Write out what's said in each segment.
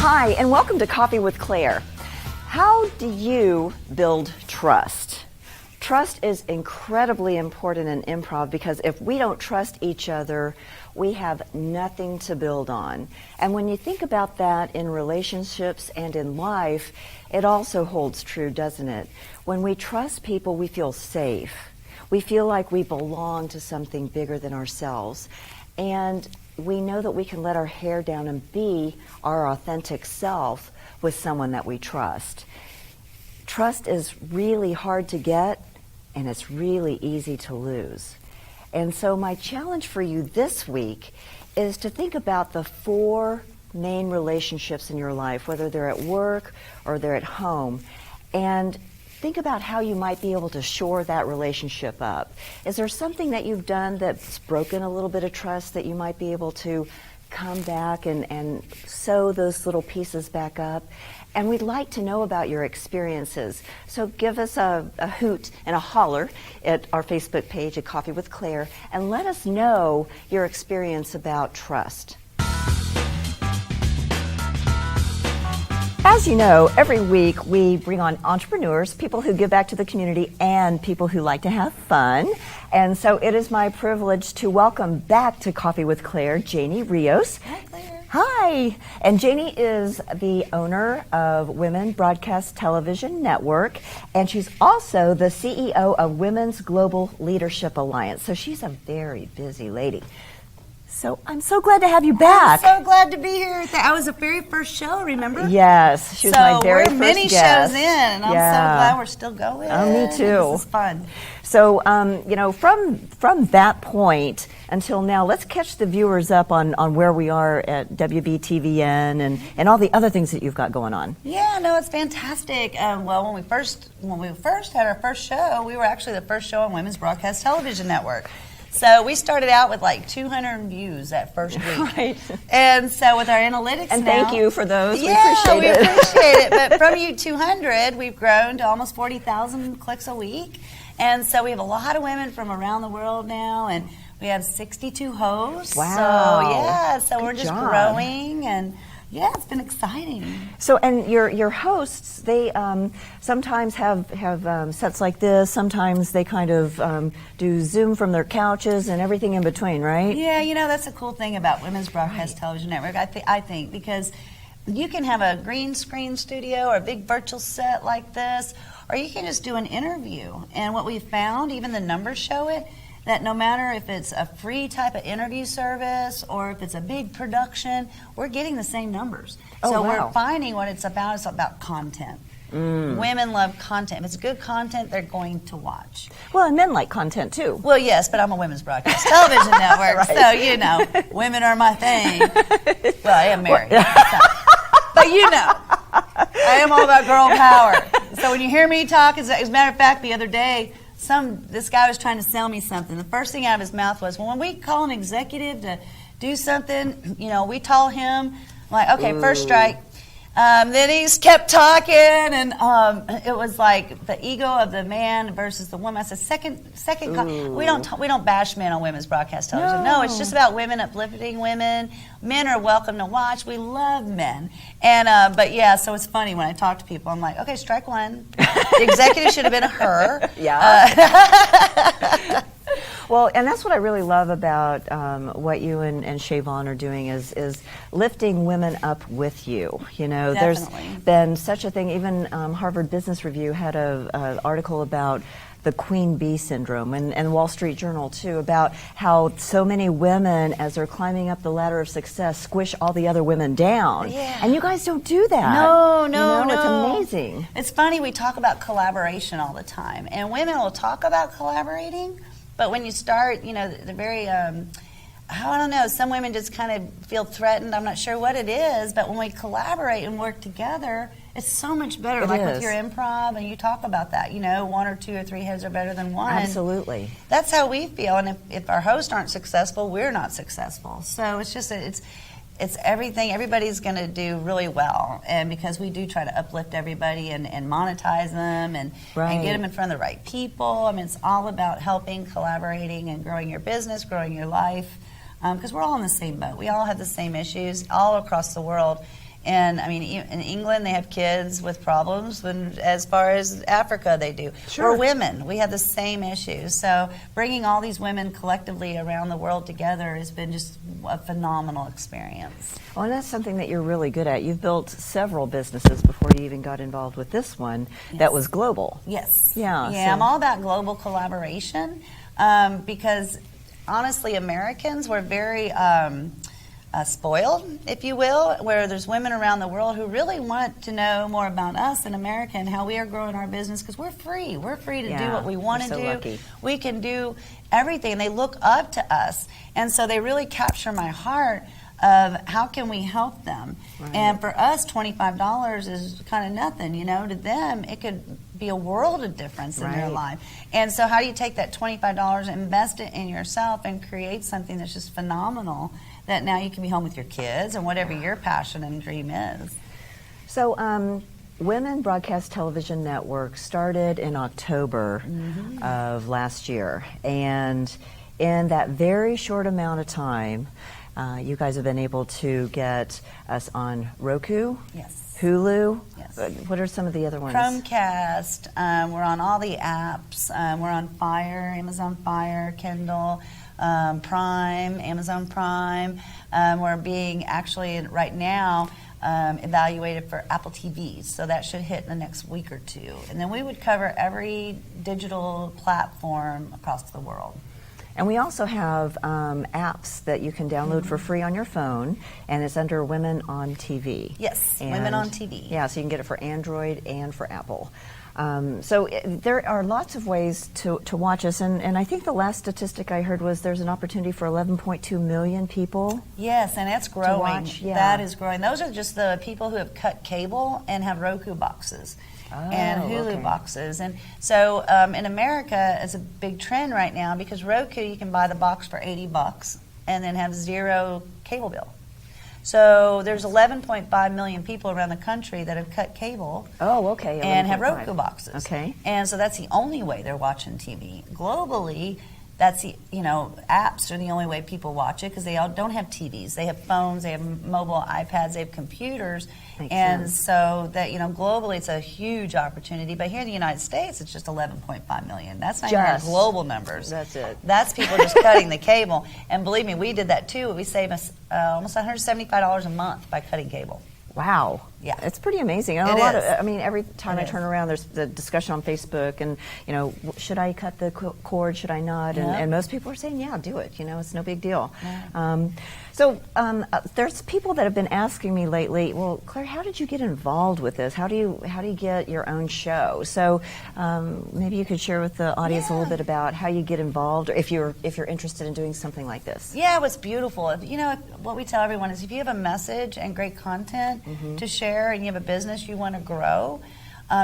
Hi, and welcome to Coffee with Claire. How do you build trust? Trust is incredibly important in improv because if we don't trust each other, we have nothing to build on. And when you think about that in relationships and in life, it also holds true, doesn't it? When we trust people, we feel safe. We feel like we belong to something bigger than ourselves. And we know that we can let our hair down and be our authentic self with someone that we trust. Trust is really hard to get, and it's really easy to lose. And so my challenge for you this week is to think about the 4 main relationships in your life, whether they're at work or they're at home, and think about how you might be able to shore that relationship up. Is there something that you've done that's broken a little bit of trust that you might be able to come back and sew those little pieces back up? And we'd like to know about your experiences. So give us a hoot and a holler at our Facebook page at Coffee with Claire and let us know your experience about trust. As you know, every week we bring on entrepreneurs, people who give back to the community, and people who like to have fun. And so it is my privilege to welcome back to Coffee with Claire, Jayne Rios. Hi, Claire. Hi. And Jayne is the owner of Women Broadcast Television Network, and she's also the CEO of Women's Global Leadership Alliance. So she's a very busy lady. So I'm so glad to have you back. I'm so glad to be here. That was the very first show, remember? Yes, she was my very first guest. So we're many shows in, and I'm so glad we're still going. Oh, me too. This is fun. So, from that point until now, let's catch the viewers up on where we are at WBTVN and all the other things that you've got going on. Yeah, no, it's fantastic. Well, when we first had our first show, we were actually the first show on Women's Broadcast Television Network. So we started out with like 200 views that first week. Right. And so with our analytics and now, thank you for those. Yeah, we appreciate it. But from you 200, we've grown to almost 40,000 clicks a week. And so we have a lot of women from around the world now, and we have 62 hosts. Wow. So we're just growing, and yeah, it's been exciting. So, and your hosts, they sometimes have sets like this. Sometimes they kind of do Zoom from their couches and everything in between, right? Yeah, that's a cool thing about Women's Broadcast Television Network, I think, because you can have a green screen studio or a big virtual set like this, or you can just do an interview. And what we've found, even the numbers show it, that no matter if it's a free type of interview service or if it's a big production, we're getting the same numbers. So we're finding what it's about content. Women love content. If it's good content, they're going to watch. Well, and men like content too. Well, yes, but I'm a Women's Broadcast Television Network, right. So, women are my thing. Well, I am married. But I am all about girl power. So when you hear me talk, as a matter of fact, the other day, this guy was trying to sell me something. The first thing out of his mouth was, well, when we call an executive to do something, we tell him, like, okay, first strike. Then he just kept talking, and it was like the ego of the man versus the woman. I said, second we don't bash men on Women's Broadcast Television. No, it's just about women, uplifting women. Men are welcome to watch. We love men. And but yeah, so it's funny when I talk to people. I'm like, okay, strike one. The executive should have been a her. Yeah. Well, and that's what I really love about what you and Siobhan are doing is lifting women up with you. Definitely. There's been such a thing. Even Harvard Business Review had an article about the Queen Bee syndrome, and Wall Street Journal too, about how so many women, as they're climbing up the ladder of success, squish all the other women down. Yeah. And you guys don't do that. No. It's amazing. It's funny, we talk about collaboration all the time, and women will talk about collaborating, but when you start, they're very, I don't know, some women just kind of feel threatened. I'm not sure what it is, but when we collaborate and work together, it's so much better. With your improv, and you talk about that, 1 or 2 or 3 heads are better than one. Absolutely. That's how we feel, and if our hosts aren't successful, we're not successful. So it's just, it's everything. Everybody's going to do really well, and because we do try to uplift everybody and monetize them and get them in front of the right people. I mean, it's all about helping, collaborating, and growing your business, growing your life, because we're all in the same boat. We all have the same issues all across the world, And I mean, in England, they have kids with problems, and as far as Africa, they do. Sure. Or women, we have the same issues. So bringing all these women collectively around the world together has been just a phenomenal experience. Well, and that's something that you're really good at. You've built several businesses before you even got involved with this one that was global. Yes. Yeah. Yeah, so- I'm all about global collaboration because honestly, Americans were very spoiled, if you will, where there's women around the world who really want to know more about us in America and how we are growing our business because we're free. We're free to do what we want to so do. lucky. We can do everything. They look up to us. And so they really capture my heart of how can we help them. Right. And for us, $25 is kind of nothing. You know, to them, it could be a world of difference in their Right. life. And so how do you take that $25, invest it in yourself, and create something that's just phenomenal that now you can be home with your kids and whatever your passion and dream is. So, Women Broadcast Television Network started in October of last year, and in that very short amount of time, you guys have been able to get us on Roku, Yes. Hulu. Yes. What are some of the other ones? Chromecast, we're on all the apps, we're on Fire, Amazon Fire, Kindle, Prime, Amazon Prime. We're being actually right now evaluated for Apple TV, so that should hit in the next week or two. And then we would cover every digital platform across the world. And we also have apps that you can download for free on your phone, and it's under Women on TV. Yes, And Women on TV. Yeah, so you can get it for Android and for Apple. There are lots of ways to watch us, and I think the last statistic I heard was there's an opportunity for 11.2 million people. Yes, and it's growing. watch, yeah. That is growing. Those are just the people who have cut cable and have Roku boxes. And Hulu okay. boxes. And so in America, it's a big trend right now because Roku, you can buy the box for $80 and then have zero cable bill. So there's 11.5 million people around the country that have cut cable Oh, okay. and have 11.5. Roku boxes. Okay. And so that's the only way they're watching TV. Globally, that's the, apps are the only way people watch it because they all don't have TVs. They have phones, they have mobile iPads, they have computers. Makes and sense. so that, globally it's a huge opportunity. But here in the United States, it's just 11.5 million. That's not even Just. global numbers. That's it. That's people just cutting the cable. And believe me, we did that too. We saved us almost $175 a month by cutting cable. Wow. Yeah. It's pretty amazing. And It a lot is. every time It I is. turn around, there's the discussion on Facebook and, should I cut the cord, should I not? Yeah. And most people are saying, yeah, do it. It's no big deal. Yeah. There's people that have been asking me lately, well, Claire, how did you get involved with this? How do you get your own show? So maybe you could share with the audience a little bit about how you get involved, or if you're interested in doing something like this. Yeah, what's beautiful, what we tell everyone is if you have a message and great content to share and you have a business you want to grow,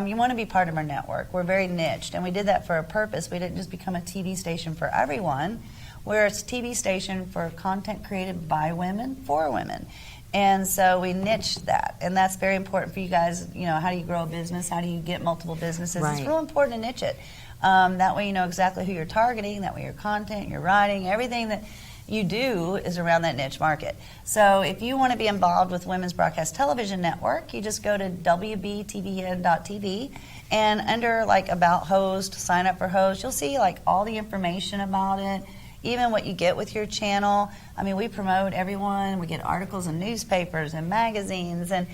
you want to be part of our network. We're very niched, and we did that for a purpose. We didn't just become a TV station for everyone. We're a TV station for content created by women, for women. And so we niched that, and that's very important for you guys. How do you grow a business? How do you get multiple businesses? Right. It's real important to niche it. That way you know exactly who you're targeting, that way your content, your writing, everything that you do is around that niche market. So if you want to be involved with Women's Broadcast Television Network, you just go to WBTVN.tv, and under About Host, sign up for host, you'll see all the information about it, even what you get with your channel. I mean, we promote everyone. We get articles in newspapers and magazines, and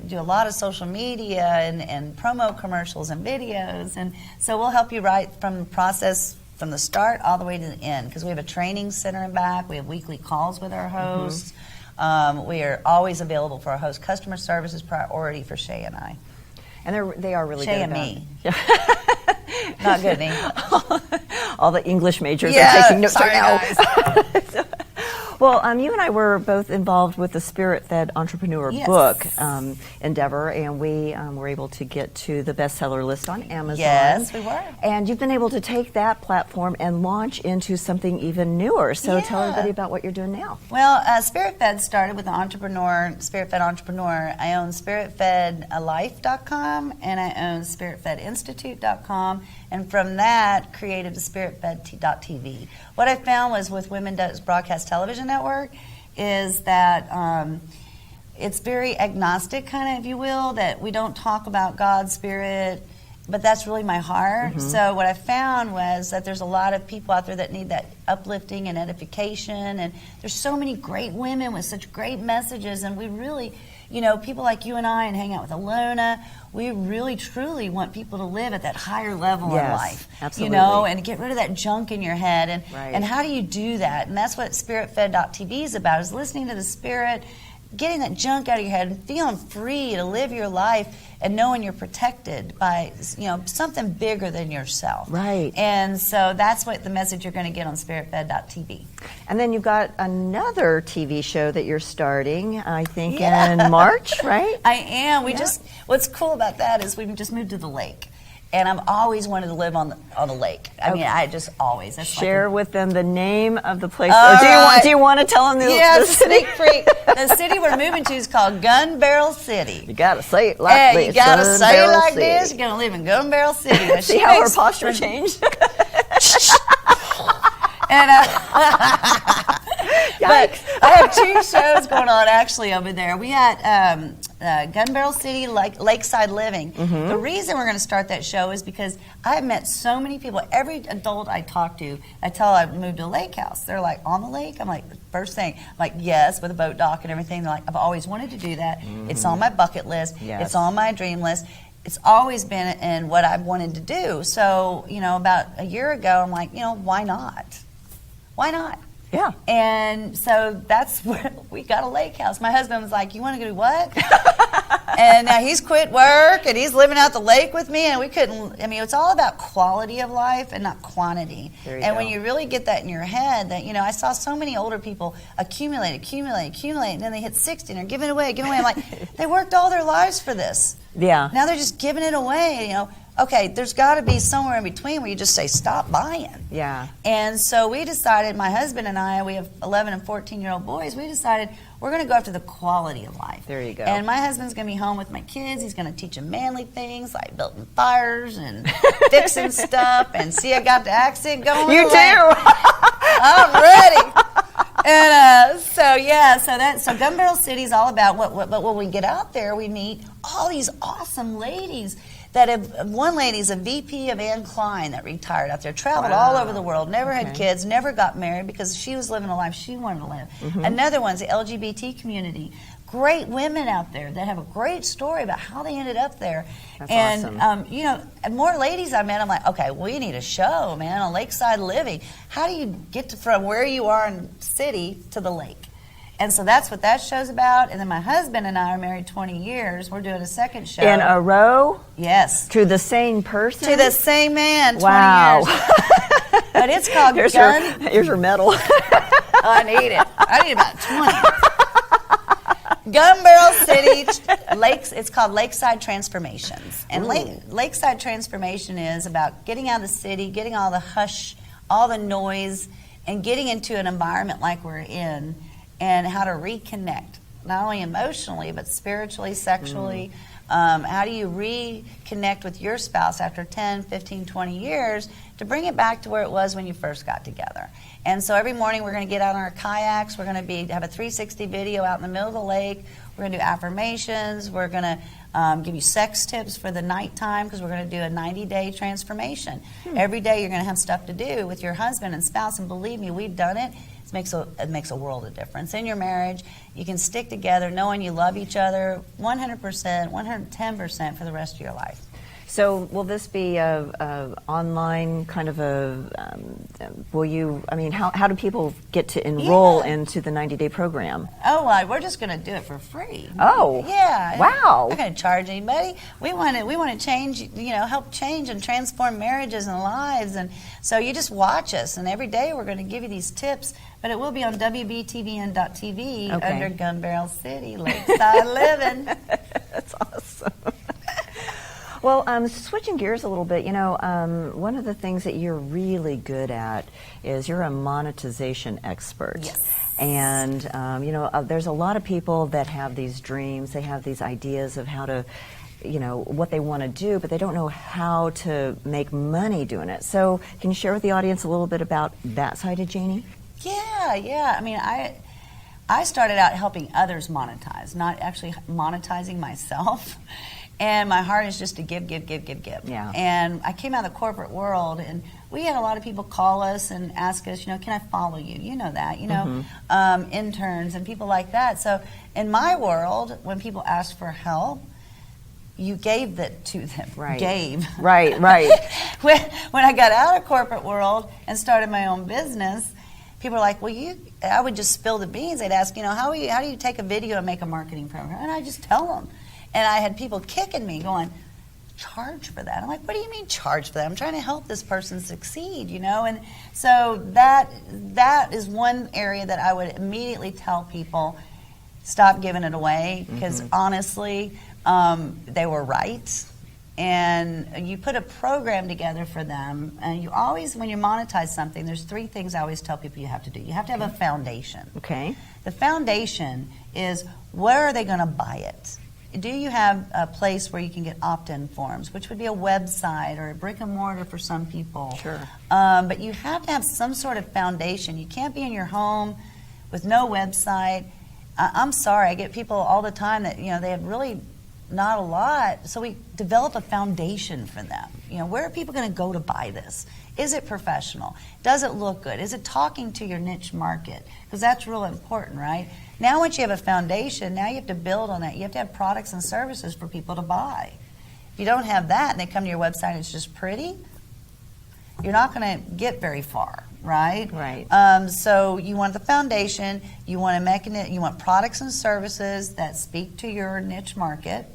do a lot of social media and promo commercials and videos. And so we'll help you right from the process, from the start all the way to the end, because we have a training center and back. We have weekly calls with our hosts. We are always available for our host. Customer service is priority for Shay and I. And they are really Shay good and about me. Not good in English. All the English majors are taking notes sorry, right now. guys. Well, you and I were both involved with the Spirit-Fed Entrepreneur Yes. book endeavor, and we were able to get to the bestseller list on Amazon. Yes, we were. And you've been able to take that platform and launch into something even newer. So tell everybody about what you're doing now. Well, Spirit-Fed started with an Spirit-Fed Entrepreneur. I own SpiritFedLife.com, and I own SpiritFedInstitute.com, and from that created SpiritFed.tv. What I found was with Women Broadcast Television Network is that it's very agnostic, kind of, if you will, that we don't talk about God, spirit, but that's really my heart. So what I found was that there's a lot of people out there that need that uplifting and edification, and there's so many great women with such great messages, and we really, you know, people like you and I, and hang out with Alona, we really truly want people to live at that higher level in life. Absolutely. You know, and get rid of that junk in your head. And how do you do that? And that's what SpiritFed.tv is about, is listening to the Spirit, getting that junk out of your head and feeling free to live your life and knowing you're protected by, you know, something bigger than yourself. Right. And so that's what the message you're going to get on SpiritFed.tv. And then you've got another TV show that you're starting, I think, in March, right? I am. What's cool about that is we just moved to the lake. And I've always wanted to live on the lake. I mean, I just always. That's Share with them the name of the place. Do you want to tell them the city? The city we're moving to is called Gun Barrel City. You got to say it like this. You got to say it like this. You're going to live in Gun Barrel City. See how her posture changed? And but I have 2 shows going on actually over there. We had Gun Barrel City, Lakeside Living. The reason we're going to start that show is because I've met so many people. Every adult I talk to, I tell I moved to a lake house. They're like, on the lake? I'm like, first thing, I'm like, yes, with a boat dock and everything. They're like, I've always wanted to do that. It's on my bucket list. It's on my dream list. It's always been in what I've wanted to do. So, you know, about a year ago, I'm like, you know, why not? Why not? Yeah. And so that's where we got a lake house. My husband was like, you want to do what? And now he's quit work and he's living out the lake with me, and we couldn't, I mean, it's all about quality of life and not quantity. And when you really get that in your head, that, you know, I saw so many older people accumulate, and then they hit 60 and they're giving it away. I'm like, they worked all their lives for this. Yeah. Now they're just giving it away, you know. Okay, there's got to be somewhere in between where you just say, stop buying. Yeah. And so we decided, my husband and I, we have 11 and 14-year-old boys, we decided we're going to go after the quality of life. There you go. And my husband's going to be home with my kids. He's going to teach them manly things like building fires and fixing stuff. And see, I got the accent going. You do. I'm ready. And so Gun Barrel City is all about what when we get out there, we meet all these awesome ladies that have. One lady's a VP of Anne Klein that retired out there, traveled all over the world, never had kids, never got married because she was living a life she wanted to live. Another one's the LGBT community. Great women out there that have a great story about how they ended up there. That's awesome. You know, and more ladies I met, I'm like, okay, we need a show, man, on Lakeside Living. How do you get from where you are in the city to the lake? And so that's what that show's about. And then my husband and I are married 20 years. We're doing a second show. In a row? Yes. To the same person? To the same man, 20 wow. years. But it's called Here's your medal. I need it. I need about 20. Gun Barrel City, it's called Lakeside Transformations. And Lakeside Transformation is about getting out of the city, getting all the hush, all the noise, and getting into an environment like we're in, and how to reconnect, not only emotionally, but spiritually, sexually. How do you reconnect with your spouse after 10, 15, 20 years to bring it back to where it was when you first got together? And so every morning we're going to get out on our kayaks. We're going to have a 360 video out in the middle of the lake. We're going to do affirmations. We're going to give you sex tips for the nighttime because we're going to do a 90-day transformation. Every day you're going to have stuff to do with your husband and spouse, and believe me, we've done it. It makes a world of difference. In your marriage, you can stick together knowing you love each other 100%, 110% for the rest of your life. So will this be a online kind of how do people get to enroll into the 90-day program? Oh, well, we're just going to do it for free. Oh. Yeah. Wow. We're not going to charge anybody. We want to change, help change and transform marriages and lives. And so you just watch us, and every day we're going to give you these tips, but it will be on WBTVN.tv under Gun Barrel City, Lakeside Living. That's awesome. Well, switching gears a little bit, one of the things that you're really good at is you're a monetization expert. Yes. And, there's a lot of people that have these dreams, they have these ideas of how to, what they want to do, but they don't know how to make money doing it. So can you share with the audience a little bit about that side of Jayne? Yeah. I mean, I started out helping others monetize, not actually monetizing myself. And my heart is just to give. Yeah. And I came out of the corporate world, and we had a lot of people call us and ask us, can I follow you? You know that, interns and people like that. So in my world, when people ask for help, you gave that to them. Right. Gave. Right. When I got out of corporate world and started my own business, people are like, I would just spill the beans. They'd ask, how do you take a video and make a marketing program? And I just tell them. And I had people kicking me going, charge for that. I'm like, what do you mean charge for that? I'm trying to help this person succeed, And so that is one area that I would immediately tell people, stop giving it away, because honestly, they were right. And you put a program together for them, and you always, when you monetize something, there's 3 things I always tell people you have to do. You have to have a foundation. Okay. The foundation is, where are they going to buy it? Do you have a place where you can get opt-in forms, which would be a website or a brick and mortar for some people? Sure. But you have to have some sort of foundation. You can't be in your home with no website. I'm sorry, I get people all the time that, they have really not a lot. So we develop a foundation for them. Where are people going to go to buy this? Is it professional? Does it look good? Is it talking to your niche market? Because that's real important, right? Now once you have a foundation, now you have to build on that. You have to have products and services for people to buy. If you don't have that and they come to your website and it's just pretty, you're not going to get very far, right? Right. So you want the foundation, you want you want products and services that speak to your niche market.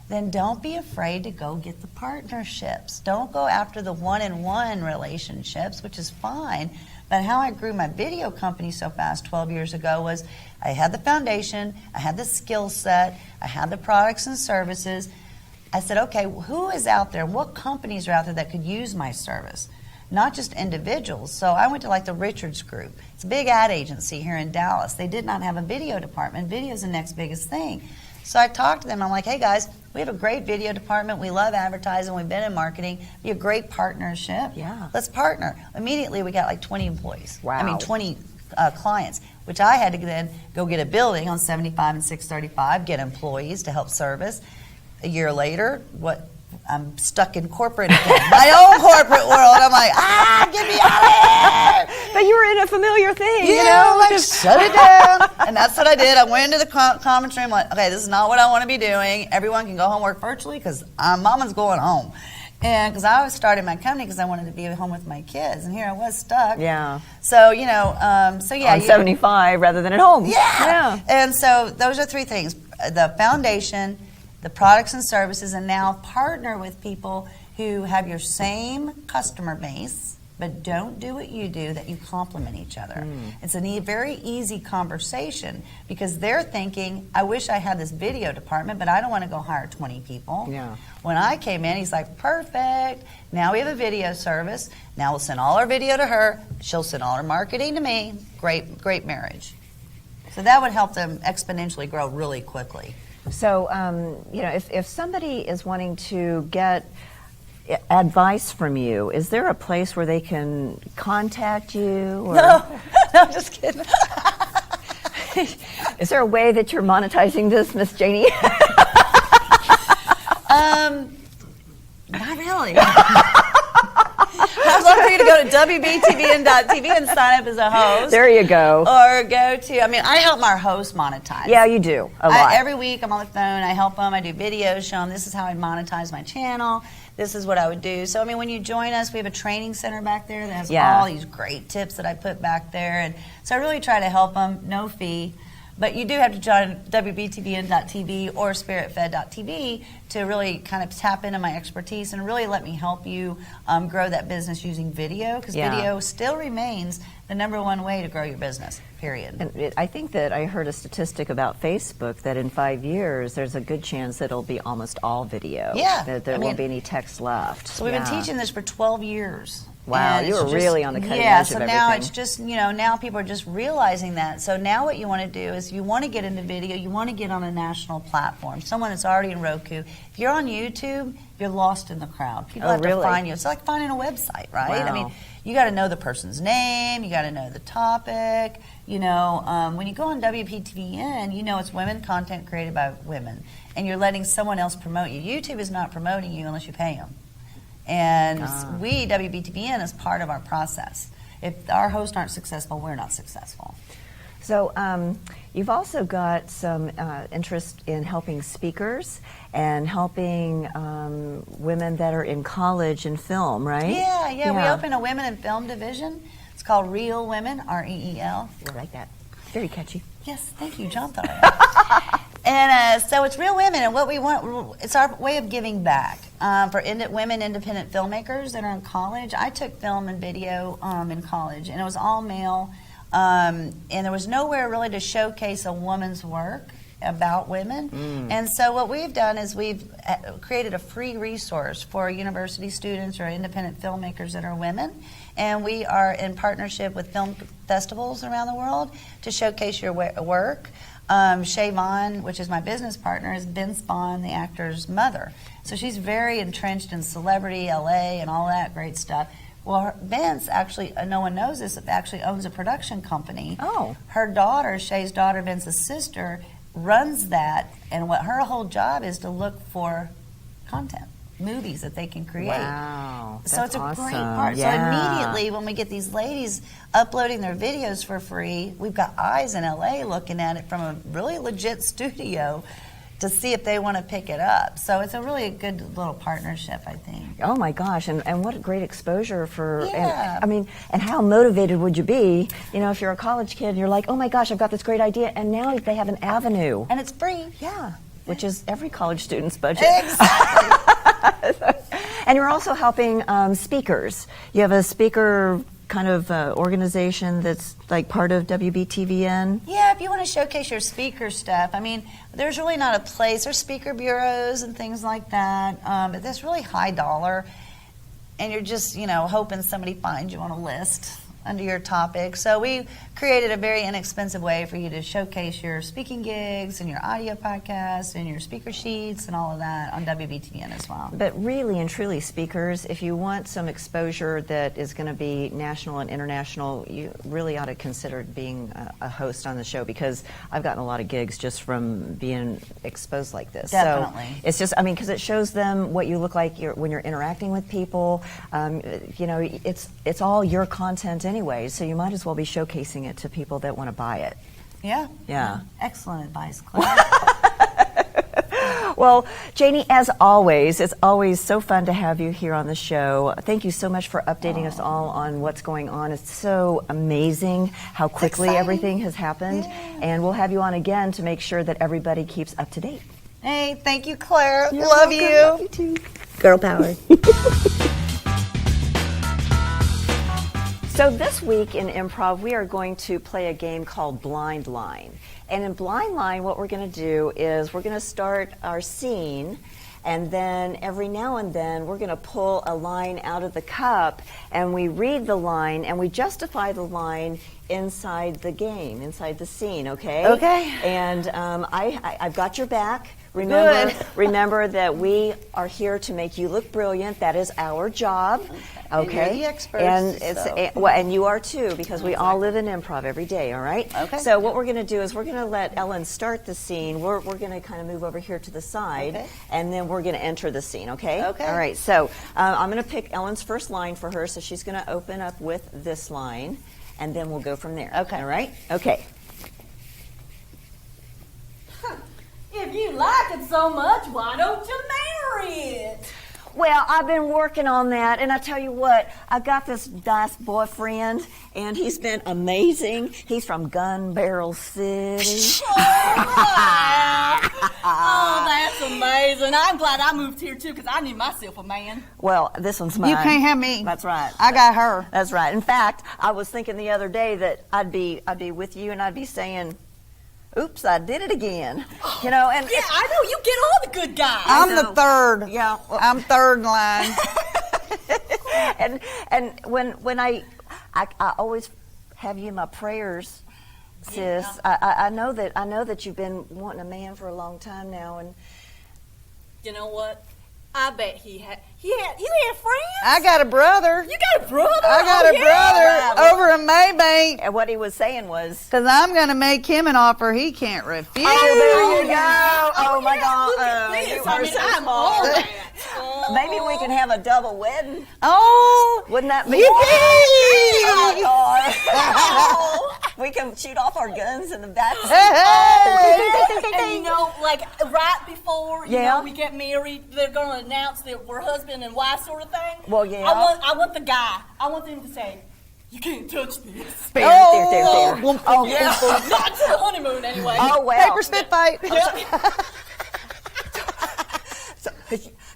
Then don't be afraid to go get the partnerships. Don't go after the one-on-one relationships, which is fine. But how I grew my video company so fast 12 years ago was I had the foundation, I had the skill set, I had the products and services. I said, okay, who is out there? What companies are out there that could use my service? Not just individuals. So I went to like the Richards Group. It's a big ad agency here in Dallas. They did not have a video department. Video is the next biggest thing. So I talked to them. I'm like, hey guys, we have a great video department. We love advertising. We've been in marketing. Be a great partnership. Yeah. Let's partner. Immediately we got like 20 employees. Wow. I mean 20 clients, which I had to then go get a building on 75 and 635, get employees to help service. A year later, I'm stuck in corporate again. My own corporate world. I'm like, get me out of here. But you were in a familiar thing, like, shut it down. And that's what I did. I went into the conference room like, okay, this is not what I want to be doing. Everyone can go home and work virtually because mama's going home. And because I was starting my company because I wanted to be at home with my kids. And here I was stuck. Yeah. So, On 75 rather than at home. Yeah. And so those are 3 things. The foundation, the products and services, and now partner with people who have your same customer base, but don't do what you do, that you complement each other. It's a very easy conversation because they're thinking, I wish I had this video department, but I don't want to go hire 20 people. Yeah. When I came in, he's like, perfect. Now we have a video service. Now we'll send all our video to her. She'll send all her marketing to me. Great marriage. So that would help them exponentially grow really quickly. So, if somebody is wanting to get advice from you, is there a place where they can contact you? Or No, I'm just kidding. Is there a way that you're monetizing this, Miss Jayne? Not really. I'd love for you to go to WBTVN.TV and sign up as a host. There you go. Or go to, I help our hosts monetize. Yeah, you do. A lot. Every week I'm on the phone, I help them, I do videos, show them this is how I monetize my channel, this is what I would do. So, when you join us, we have a training center back there that has all these great tips that I put back there. And so I really try to help them, no fee. But you do have to join WBTVN.TV or SpiritFed.TV to really kind of tap into my expertise and really let me help you grow that business using video, because video still remains the #1 way to grow your business, period. And I think that I heard a statistic about Facebook that in 5 years, there's a good chance that it'll be almost all video. Yeah. That there won't be any text left. So we've been teaching this for 12 years. Wow, And you it's were really on the cutting yeah, edge so of now everything. it's just, now people are just realizing that. So now what you want to do is you want to get into video, you want to get on a national platform, someone that's already in Roku. If you're on YouTube, you're lost in the crowd. People have to find you. It's like finding a website, right? Wow. I mean, you got to know the person's name, you got to know the topic. When you go on WBTVN, it's women content created by women, and you're letting someone else promote you. YouTube is not promoting you unless you pay them. And we, WBTVN, is part of our process. If our hosts aren't successful, we're not successful. So you've also got some interest in helping speakers and helping women that are in college and film, right? Yeah. We opened a women in film division. It's called Real Women, REEL. I like that. Very catchy. Yes, thank you. John thought of it. And so it's Real Women, and what we want, it's our way of giving back. For women independent filmmakers that are in college, I took film and video in college, and it was all male, and there was nowhere really to showcase a woman's work about women. And so what we've done is we've created a free resource for university students or independent filmmakers that are women, and we are in partnership with film festivals around the world to showcase your work. Shay Vaughn, which is my business partner, is Ben Spahn, the actor's mother. So she's very entrenched in celebrity, LA, and all that great stuff. Well, Ben's actually, no one knows this, actually owns a production company. Oh. Her daughter, Shay's daughter, Vince's sister, runs that, and what her whole job is to look for content, movies that they can create. Wow, So that's it's a awesome. great part. Yeah. So immediately when we get these ladies uploading their videos for free, we've got eyes in LA looking at it from a really legit studio to see if they want to pick it up. So it's a really good little partnership, I think. Oh my gosh, and what a great exposure for, Yeah. and how motivated would you be, if you're a college kid and you're like, oh my gosh, I've got this great idea, and now they have an avenue. And it's free. Yeah, which is every college student's budget. Exactly. And you're also helping speakers. You have a speaker kind of organization that's like part of WBTVN. Yeah, if you want to showcase your speaker stuff, there's really not a place. There's speaker bureaus and things like that, but that's really high dollar, and you're just, hoping somebody finds you on a list under your topic. So we created a very inexpensive way for you to showcase your speaking gigs and your audio podcasts and your speaker sheets and all of that on WBTVN as well. But really and truly, speakers, if you want some exposure that is going to be national and international, you really ought to consider being a host on the show, because I've gotten a lot of gigs just from being exposed like this. Definitely. So it's just, because it shows them what you look like when you're interacting with people. It's all your content anyway, so you might as well be showcasing it to people that want to buy it. Yeah. Excellent advice, Claire. Well, Jayne, as always, it's always so fun to have you here on the show. Thank you so much for updating us all on what's going on. It's so amazing how quickly everything has happened. Yeah. And we'll have you on again to make sure that everybody keeps up to date. Hey, thank you, Claire. You're Love welcome. you. Love you too. Girl power. So this week in improv, we are going to play a game called Blind Line. And in Blind Line, what we're going to do is we're going to start our scene, and then every now and then we're going to pull a line out of the cup, and we read the line, and we justify the line inside the game, inside the scene, okay? Okay. And I've got your back. Remember that we are here to make you look brilliant. That is our job. Okay. And you're the expert. And you are too, because we all live in improv every day, all right? Okay. So what we're going to do is we're going to let Ellen start the scene. We're going to kind of move over here to the side, okay, and then we're going to enter the scene, okay? Okay. All right. So I'm going to pick Ellen's first line for her, so she's going to open up with this line, and then we'll go from there. Okay. All right? Okay. If you like it so much, why don't you marry it? Well, I've been working on that, and I tell you what, I got this nice boyfriend, and he's been amazing. He's from Gun Barrel City. Oh, that's amazing. I'm glad I moved here, too, because I need myself a man. Well, this one's mine. You can't have me. That's right. I got her. That's right. In fact, I was thinking the other day that I'd be with you, and I'd be saying, oops, I did it again. And yeah, I know. You get all the good guys. I'm the third. Yeah. Well, I'm third in line. and when I always have you in my prayers, sis. I know that you've been wanting a man for a long time now, and You know what? I bet he had friends. I got a brother. You got a brother? I got a brother over in Maybank. and what he was saying was, Because I'm going to make him an offer he can't refuse. there you go. Oh my God. Look at this. You I are mean, so I'm smart. all that. Maybe we can have a double wedding. Oh, Wouldn't that be? yippee! Oh, we can shoot off our guns in the back. And you know, like right before Yeah. we get married, they're going to announce that we're husband and wife sort of thing. Well, yeah. I want the guy. I want them to say, "You can't touch this." There. Oh, yeah. Not to the honeymoon, anyway. Oh well. paper spit fight. So,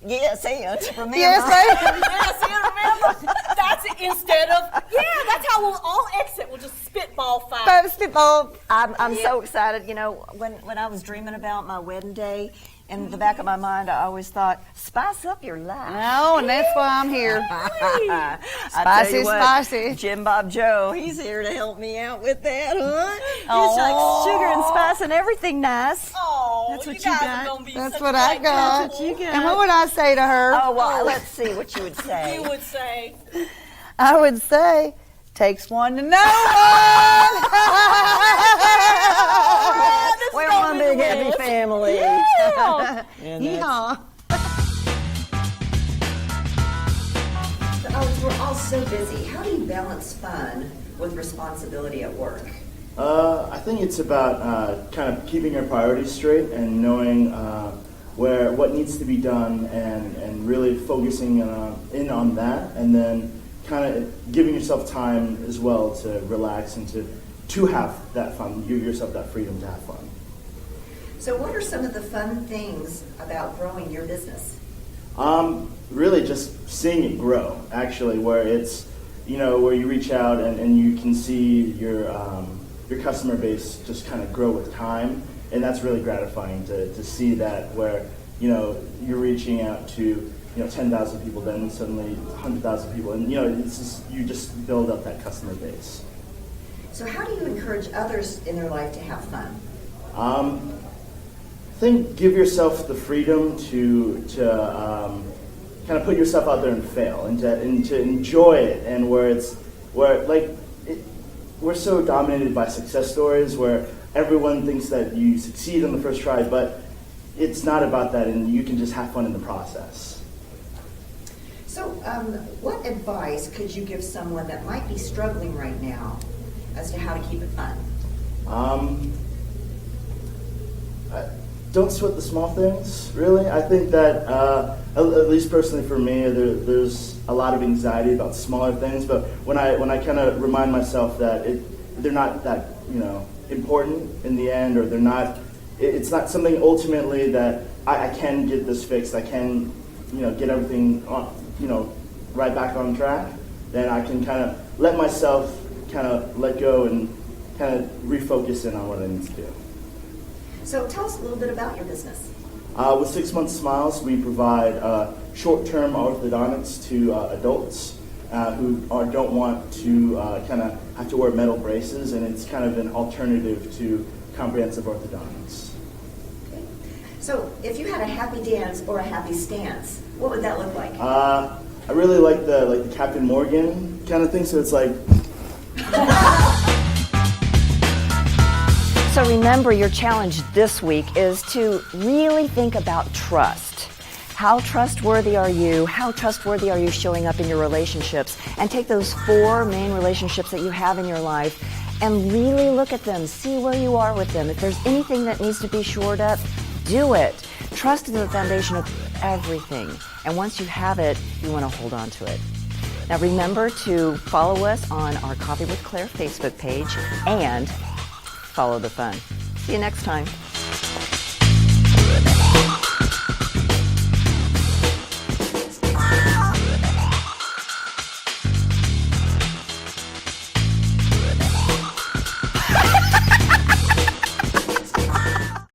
yes, and remember. Yes, ma'am. Yes, you remember? That's it. Instead of that's how we'll all exit. We'll just spitball fight. Paper spit ball. I'm so excited. You know, when I was dreaming about my wedding day, in the back of my mind, I always thought, spice up your life. No, and that's why I'm here. I tell Spicy, you what, spicy. Jim Bob Joe, he's here to help me out with that, huh? It's Aw. like sugar and spice and everything nice. Oh, That's what you you guys got. are gonna be That's such what a I great got. couple. And what would I say to her? Oh, well, let's see what you would say. You would say, I would say, takes one to know one. We're one big happy family. Yeehaw. We're all so busy. How do you balance fun with responsibility at work? I think it's about kind of keeping your priorities straight and knowing what needs to be done and really focusing in on that, and then kind of giving yourself time as well to relax and to have that fun. Give yourself that freedom to have fun. So what are some of the fun things about growing your business? Really just seeing it grow, actually, where it's, where you reach out and you can see your customer base just kind of grow with time. And that's really gratifying to see that, where, you're reaching out to, 10,000 people, then suddenly 100,000 people. And, it's just, you just build up that customer base. So how do you encourage others in their life to have fun? I think give yourself the freedom to kind of put yourself out there and fail, and to enjoy it, and we're so dominated by success stories where everyone thinks that you succeed on the first try, but it's not about that, and you can just have fun in the process. So what advice could you give someone that might be struggling right now as to how to keep it fun? Don't sweat the small things, really. I think that, at least personally for me, there's a lot of anxiety about smaller things, but when I kind of remind myself that they're not that, important in the end, or it's not something ultimately that I can get this fixed, I can, get everything on, right back on track, then I can kind of let myself kind of let go and kind of refocus in on what I need to do. So tell us a little bit about your business. With 6 Month Smiles, we provide short-term orthodontics to adults who don't want to kind of have to wear metal braces, and it's kind of an alternative to comprehensive orthodontics. Okay. So if you had a happy dance or a happy stance, what would that look like? I really like the Captain Morgan kind of thing, so it's like... So remember, your challenge this week is to really think about trust. How trustworthy are you? How trustworthy are you showing up in your relationships? And take those 4 main relationships that you have in your life and really look at them, see where you are with them. If there's anything that needs to be shored up, do it. Trust is the foundation of everything. And once you have it, you want to hold on to it. Now remember to follow us on our Coffee with Claire Facebook page and follow the fun. See you next time.